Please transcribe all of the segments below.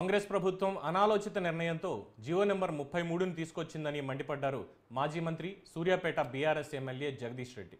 కాంగ్రెస్ ప్రభుత్వం అనాలోచిత నిర్ణయంతో జీవో నెంబర్ 33ని తీసుకొచ్చిందని మండిపడ్డారు మాజీ మంత్రి సూర్యాపేట బీఆర్ఎస్ ఎమ్మెల్యే జగదీష్ రెడ్డి.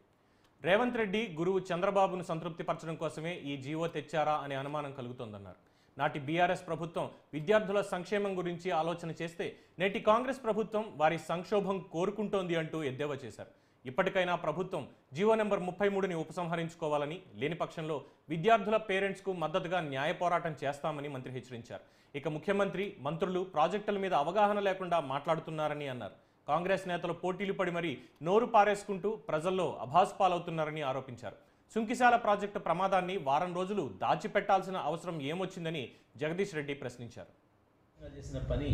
రేవంత్ రెడ్డి గురువు చంద్రబాబును సంతృప్తిపరచడం కోసమే ఈ జీవో తెచ్చారా అనే అనుమానం కలుగుతోందన్నారు. నాటి బీఆర్ఎస్ ప్రభుత్వం విద్యార్థుల సంక్షేమం గురించి ఆలోచన చేస్తే నేటి కాంగ్రెస్ ప్రభుత్వం వారి సంక్షోభం కోరుకుంటోంది అంటూ ఎద్దేవా చేశారు. ఇప్పటికైనా ప్రభుత్వం జీవో నెంబర్ 33ని ఉపసంహరించుకోవాలని, లేని పక్షంలో విద్యార్థుల పేరెంట్స్కు మద్దతుగా న్యాయ పోరాటం చేస్తామని మంత్రి హెచ్చరించారు. ఇక ముఖ్యమంత్రి, మంత్రులు ప్రాజెక్టుల మీద అవగాహన లేకుండా మాట్లాడుతున్నారని అన్నారు. కాంగ్రెస్ నేతలు పోటీలు పడి మరీ నోరు పారేసుకుంటూ ప్రజల్లో అభాసుపాలవుతున్నారని ఆరోపించారు. సుంకిశాల ప్రాజెక్టు ప్రమాదాన్ని వారం రోజులు దాచిపెట్టాల్సిన అవసరం ఏమొచ్చిందని జగదీష్ రెడ్డి ప్రశ్నించారు. చేసిన పని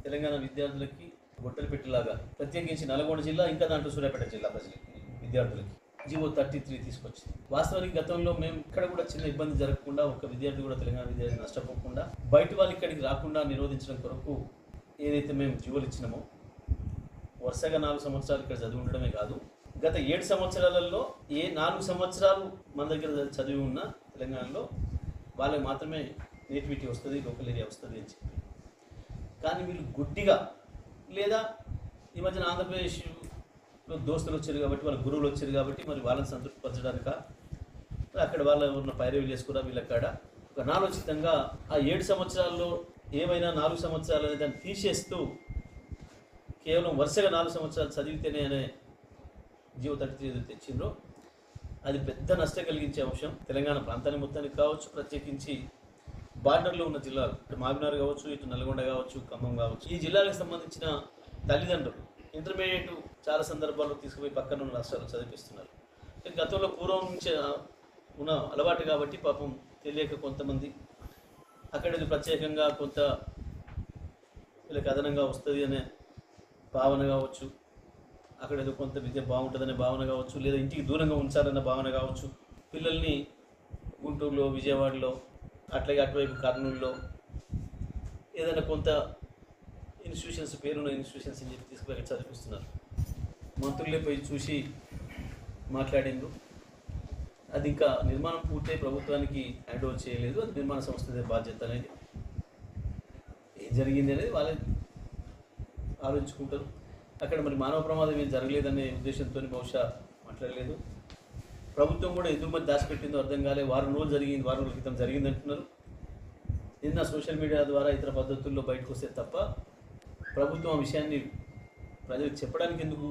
తెలంగాణ విద్యార్థులకి గొట్టలు పెట్టేలాగా, ప్రత్యేకించి నల్గొండ జిల్లా, ఇంకా దాంట్లో సూర్యాపేట జిల్లా ప్రజలకి, విద్యార్థులకి జీవో 33 తీసుకొచ్చింది. వాస్తవానికి గతంలో మేము ఇక్కడ కూడా చిన్న ఇబ్బంది జరగకుండా, ఒక విద్యార్థి కూడా, తెలంగాణ విద్యార్థి నష్టపోకుండా, బయట వాళ్ళు ఇక్కడికి రాకుండా నిరోధించడం కొరకు ఏదైతే మేము జీవోలు ఇచ్చినామో, వరుసగా 4 సంవత్సరాలు ఇక్కడ చదివి ఉండడమే కాదు, గత 7 సంవత్సరాలలో 4 సంవత్సరాలు మన దగ్గర చదివి ఉన్న తెలంగాణలో వాళ్ళకి మాత్రమే నేటివిటీ వస్తుంది, లోకల్ ఏరియా వస్తుంది అని చెప్పి. కానీ వీళ్ళు గుడ్డిగా, లేదా ఈ మధ్యన ఆంధ్రప్రదేశ్లో దోస్తులు వచ్చారు కాబట్టి, వాళ్ళ గురువులు వచ్చారు కాబట్టి, మరి వాళ్ళని సంతృప్తిపరచడానిక, అక్కడ వాళ్ళ ఉన్న పైరవీలు చేసుకురా వీళ్ళక్కడ ఒక అనాలోచితంగా ఆ 7 సంవత్సరాల్లో ఏమైనా 4 సంవత్సరాలు అనే దాన్ని తీసేస్తూ కేవలం వరుసగా 4 సంవత్సరాలు చదివితేనే అనే జీవో 33 తెచ్చిండ్రో అది పెద్ద నష్టం కలిగించే అంశం. తెలంగాణ ప్రాంతాన్ని మొత్తానికి కావచ్చు, ప్రత్యేకించి బార్డర్లో ఉన్న జిల్లాలు, ఇటు మామినార్ కావచ్చు, ఇటు నల్గొండ కావచ్చు, ఖమ్మం కావచ్చు, ఈ జిల్లాలకు సంబంధించిన తల్లిదండ్రులు ఇంటర్మీడియట్ చాలా సందర్భాల్లో తీసుకుపోయి పక్కన ఉన్న రాష్ట్రాలు చదివిస్తున్నారు. గతంలో పూర్వం నుంచి ఉన్న అలవాటు కాబట్టి పాపం తెలియక కొంతమంది అక్కడ ప్రత్యేకంగా కొంత వీళ్ళకి అదనంగా వస్తుంది అనే భావన కావచ్చు, అక్కడ ఏదో కొంత విద్య బాగుంటుందనే భావన కావచ్చు, లేదా ఇంటికి దూరంగా ఉంచాలన్న భావన కావచ్చు, పిల్లల్ని గుంటూరులో, విజయవాడలో, అట్లాగే అటువైపు కర్నూలులో ఏదైనా కొంత ఇన్స్టిట్యూషన్స్, పేరున్న ఇన్స్టిట్యూషన్స్ అని చెప్పి తీసుకుపోయి చదివిస్తున్నారు. మంత్రులే పోయి చూసి మాట్లాడిండ్రు. అది ఇంకా నిర్మాణం పూర్తయి ప్రభుత్వానికి హ్యాండ్ ఓవర్ చేయలేదు. అది నిర్మాణ సంస్థ బాధ్యత అనేది. ఏం జరిగింది అనేది వాళ్ళే ఆలోచించుకుంటారు. అక్కడ మరి మానవ ప్రమాదం ఏం జరగలేదనే ఉద్దేశంతో బహుశా మాట్లాడలేదు. ప్రభుత్వం కూడా ఎందుకు మరి దాచిపెట్టిందో అర్థం కాలే. వారం రోజుల క్రితం జరిగింది అంటున్నారు. నిన్న సోషల్ మీడియా ద్వారా ఇతర పద్ధతుల్లో బయటకు వస్తే తప్ప ప్రభుత్వం ఆ విషయాన్ని ప్రజలకు చెప్పడానికి ఎందుకు